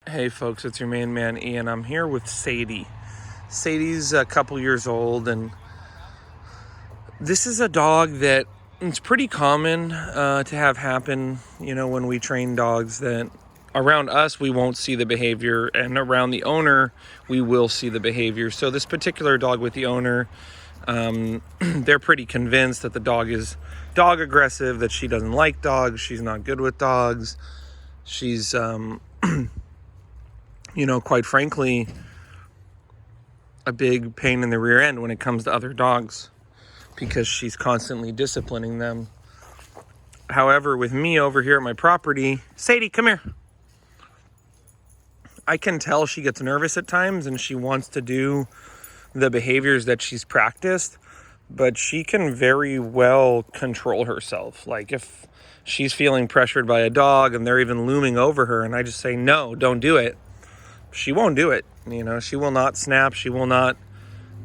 Hey folks, it's your main man Ian. I'm here with Sadie. Sadie's a couple years old, and this is a dog that it's pretty common to have happen, when we train dogs, that around us we won't see the behavior, and around the owner we will see the behavior. So this particular dog with the owner, they're pretty convinced that the dog is dog aggressive, that she doesn't like dogs, she's not good with dogs, she's quite frankly, a big pain in the rear end when it comes to other dogs because she's constantly disciplining them. However, with me over here at my property, Sadie, come here. I can tell she gets nervous at times and she wants to do the behaviors that she's practiced, but she can very well control herself. Like if she's feeling pressured by a dog and they're even looming over her and I just say, no, don't do it, she won't do it. She will not snap. She will not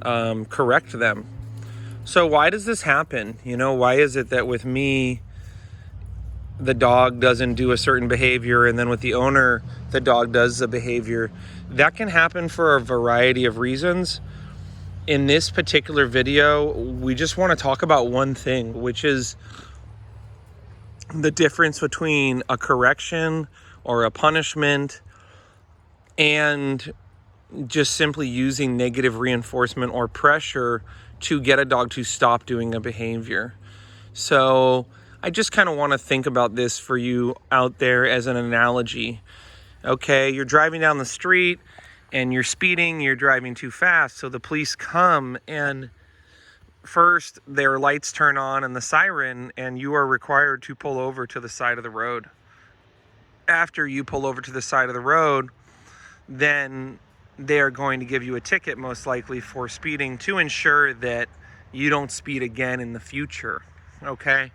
correct them. So why does this happen? Why is it that with me, the dog doesn't do a certain behavior, and then with the owner, the dog does the behavior? That can happen for a variety of reasons. In this particular video, we just want to talk about one thing, which is the difference between a correction or a punishment and just simply using negative reinforcement or pressure to get a dog to stop doing a behavior. So I just kind of want to think about this for you out there as an analogy. Okay, you're driving down the street and you're speeding, you're driving too fast. So the police come and first their lights turn on and the siren, and you are required to pull over to the side of the road. After you pull over to the side of the road, then they're going to give you a ticket, most likely for speeding, to ensure that you don't speed again in the future. Okay?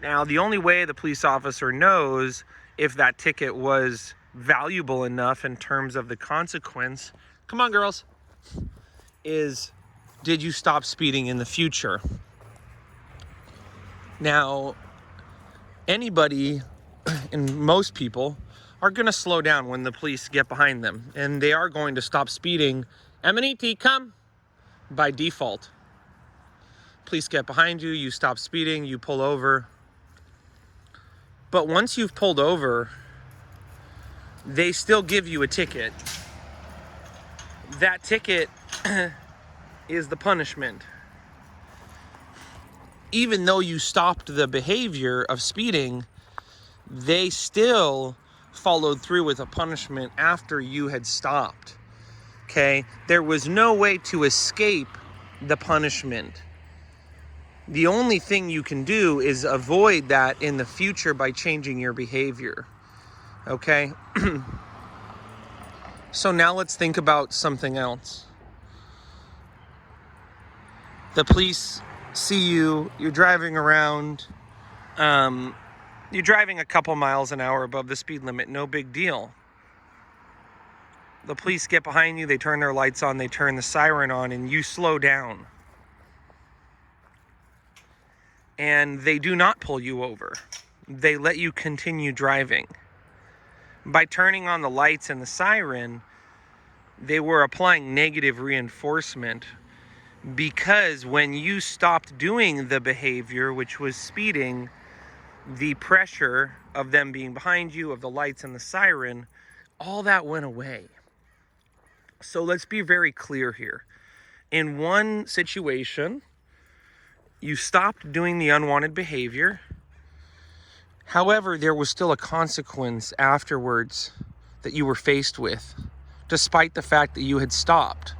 Now, the only way the police officer knows if that ticket was valuable enough in terms of the consequence, come on girls, is did you stop speeding in the future? Now, anybody and most people are going to slow down when the police get behind them, and they are going to stop speeding. M&ET, come, by default. Police get behind you, you stop speeding, you pull over. But once you've pulled over, they still give you a ticket. That ticket is the punishment. Even though you stopped the behavior of speeding, they still followed through with a punishment after you had stopped. Okay? There was no way to escape the punishment. The only thing you can do is avoid that in the future by changing your behavior. Okay? So now let's think about something else. The police see you, you're driving around, you're driving a couple miles an hour above the speed limit, no big deal. The police get behind you, they turn their lights on, they turn the siren on, and you slow down. And they do not pull you over. They let you continue driving. By turning on the lights and the siren, they were applying negative reinforcement, because when you stopped doing the behavior, which was speeding, the pressure of them being behind you, of the lights and the siren, all that went away. So let's be very clear here. In one situation, you stopped doing the unwanted behavior. However, there was still a consequence afterwards that you were faced with, despite the fact that you had stopped.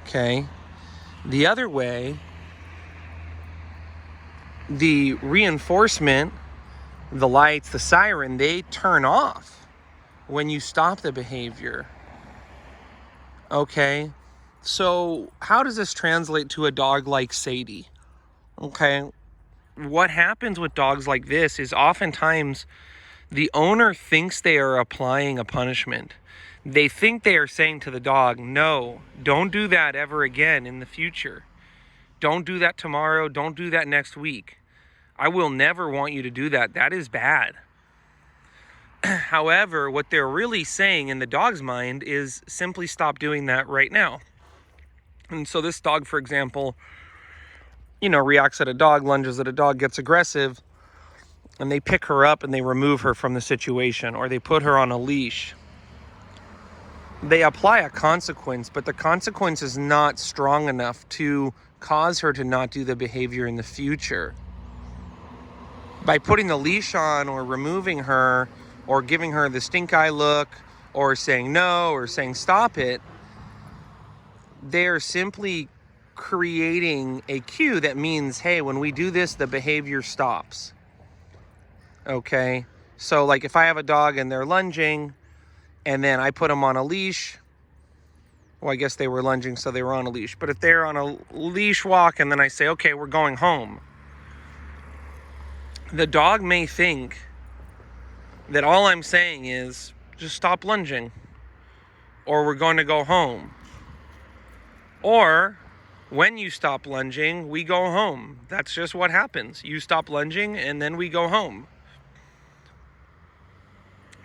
Okay? The other way, the reinforcement, the lights, the siren, they turn off when you stop the behavior. Okay? So how does this translate to a dog like Sadie? Okay? What happens with dogs like this is oftentimes the owner thinks they are applying a punishment. They think they are saying to the dog, no, don't do that ever again in the future. Don't do that tomorrow. Don't do that next week. I will never want you to do that. That is bad. However, what they're really saying in the dog's mind is simply stop doing that right now. And so this dog, for example, reacts at a dog, lunges at a dog, gets aggressive, and they pick her up and they remove her from the situation, or they put her on a leash. They apply a consequence, but the consequence is not strong enough to cause her to not do the behavior in the future. By putting the leash on or removing her or giving her the stink eye look or saying no or saying stop it, they're simply creating a cue that means, hey, when we do this, the behavior stops. Okay? So like if I have a dog and they're lunging and then I put them on a leash, well, I guess they were lunging, so they were on a leash. But if they're on a leash walk and then I say, okay, we're going home, the dog may think that all I'm saying is just stop lunging, or we're going to go home, or when you stop lunging, we go home. That's just what happens. You stop lunging and then we go home.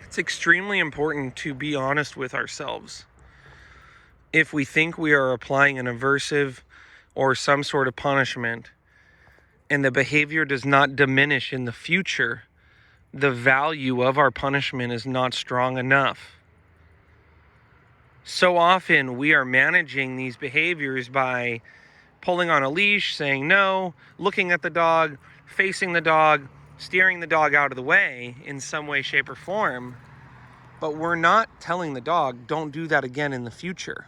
It's extremely important to be honest with ourselves. If we think we are applying an aversive or some sort of punishment and the behavior does not diminish in the future, the value of our punishment is not strong enough. So often we are managing these behaviors by pulling on a leash, saying no, looking at the dog, facing the dog, steering the dog out of the way in some way, shape, or form. But we're not telling the dog, don't do that again in the future.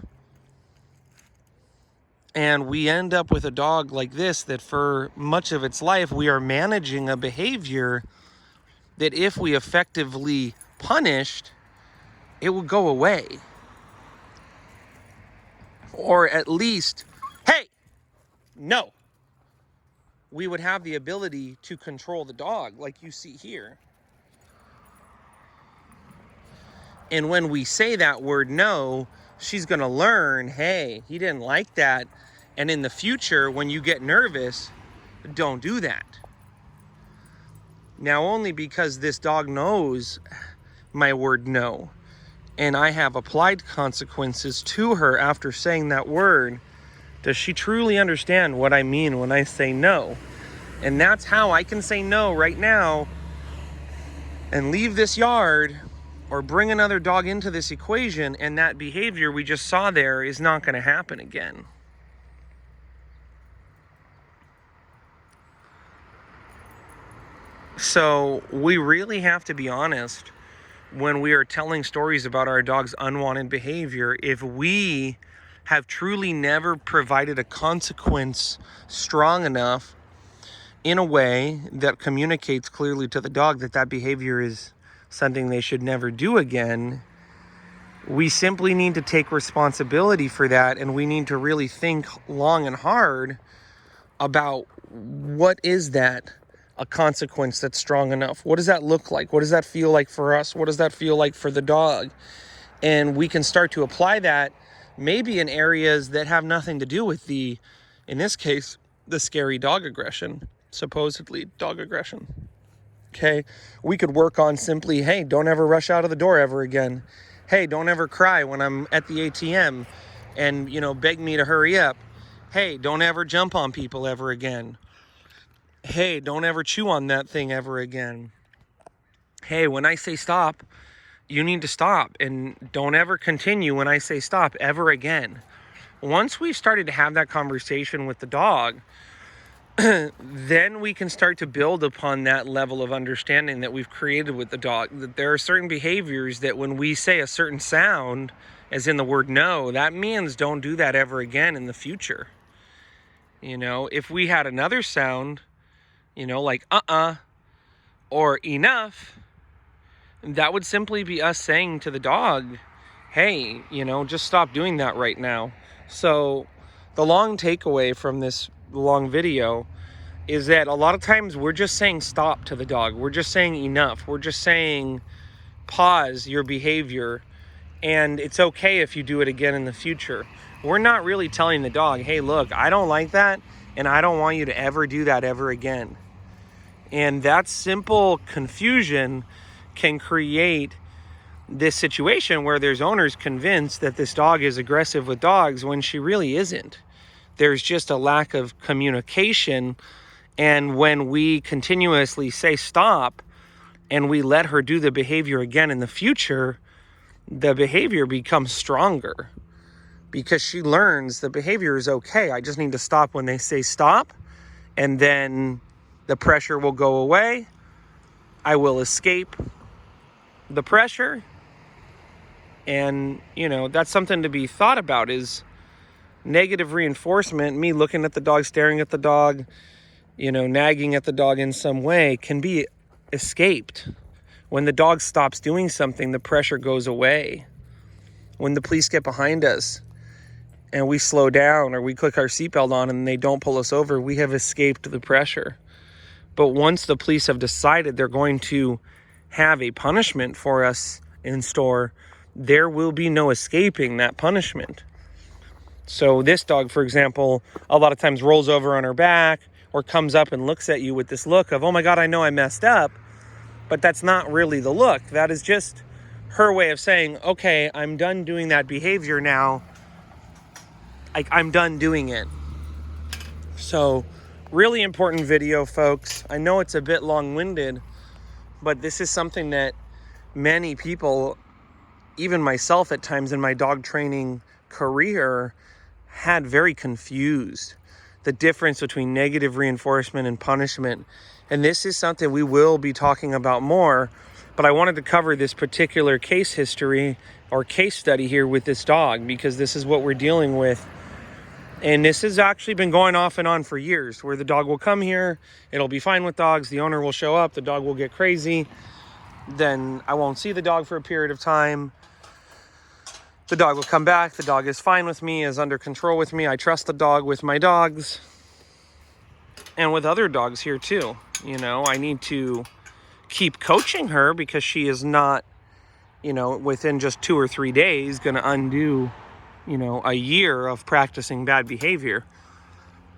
And we end up with a dog like this that for much of its life, we are managing a behavior that if we effectively punished, it will go away. Or at least, hey, no. We would have the ability to control the dog like you see here. And when we say that word no, she's going to learn, hey, he didn't like that. And in the future, when you get nervous, don't do that. Now, only because this dog knows my word no, and I have applied consequences to her after saying that word, does she truly understand what I mean when I say no. And that's how I can say no right now and leave this yard or bring another dog into this equation, and that behavior we just saw there is not going to happen again. So we really have to be honest when we are telling stories about our dog's unwanted behavior. If we have truly never provided a consequence strong enough in a way that communicates clearly to the dog that that behavior is something they should never do again, we simply need to take responsibility for that, and we need to really think long and hard about what is that a consequence that's strong enough. What does that look like? What does that feel like for us? What does that feel like for the dog? And we can start to apply that maybe in areas that have nothing to do with in this case, the scary dog aggression, supposedly dog aggression. Okay, we could work on simply, hey, don't ever rush out of the door ever again. Hey, don't ever cry when I'm at the ATM and, beg me to hurry up. Hey, don't ever jump on people ever again. Hey, don't ever chew on that thing ever again. Hey, when I say stop, you need to stop, and don't ever continue when I say stop ever again. Once we started to have that conversation with the dog, then we can start to build upon that level of understanding that we've created with the dog. That there are certain behaviors that when we say a certain sound, as in the word no, that means don't do that ever again in the future. If we had another sound, like or enough, that would simply be us saying to the dog, hey, just stop doing that right now. So the long takeaway from this long video is that a lot of times we're just saying stop to the dog. We're just saying enough. We're just saying pause your behavior, and it's okay if you do it again in the future. We're not really telling the dog, hey, look, I don't like that, and I don't want you to ever do that ever again. And that simple confusion can create this situation where there's owners convinced that this dog is aggressive with dogs when she really isn't. There's just a lack of communication. And when we continuously say stop and we let her do the behavior again in the future, the behavior becomes stronger because she learns the behavior is okay. I just need to stop when they say stop, and then the pressure will go away. I will escape the pressure. And, that's something to be thought about, is negative reinforcement, me looking at the dog, staring at the dog, nagging at the dog in some way, can be escaped. When the dog stops doing something, the pressure goes away. When the police get behind us and we slow down or we click our seatbelt on and they don't pull us over, we have escaped the pressure. But once the police have decided they're going to have a punishment for us in store, there will be no escaping that punishment. So this dog, for example, a lot of times rolls over on her back or comes up and looks at you with this look of, oh my God, I know I messed up. But that's not really the look. That is just her way of saying, okay, I'm done doing that behavior now. I'm done doing it. So really important video, folks. I know it's a bit long-winded, but this is something that many people, even myself at times in my dog training career, had very confused. The difference between negative reinforcement and punishment. And this is something we will be talking about more, but I wanted to cover this particular case history or case study here with this dog because this is what we're dealing with. And this has actually been going off and on for years, where the dog will come here, it'll be fine with dogs, the owner will show up, the dog will get crazy, then I won't see the dog for a period of time. The dog will come back, the dog is fine with me, is under control with me, I trust the dog with my dogs. And with other dogs here too, I need to keep coaching her because she is not, within just 2 or 3 days going to undo, a year of practicing bad behavior.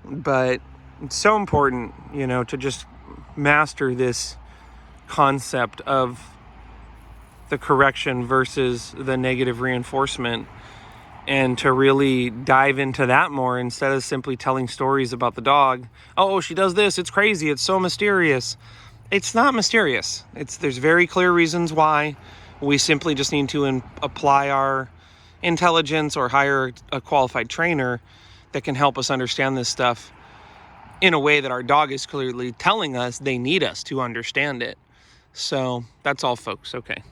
But it's so important, to just master this concept of the correction versus the negative reinforcement, and to really dive into that more instead of simply telling stories about the dog. Oh, she does this, it's crazy, it's so mysterious. It's not mysterious. There's very clear reasons why. We simply just need to apply our intelligence or hire a qualified trainer that can help us understand this stuff in a way that our dog is clearly telling us they need us to understand it. So that's all, folks. Okay.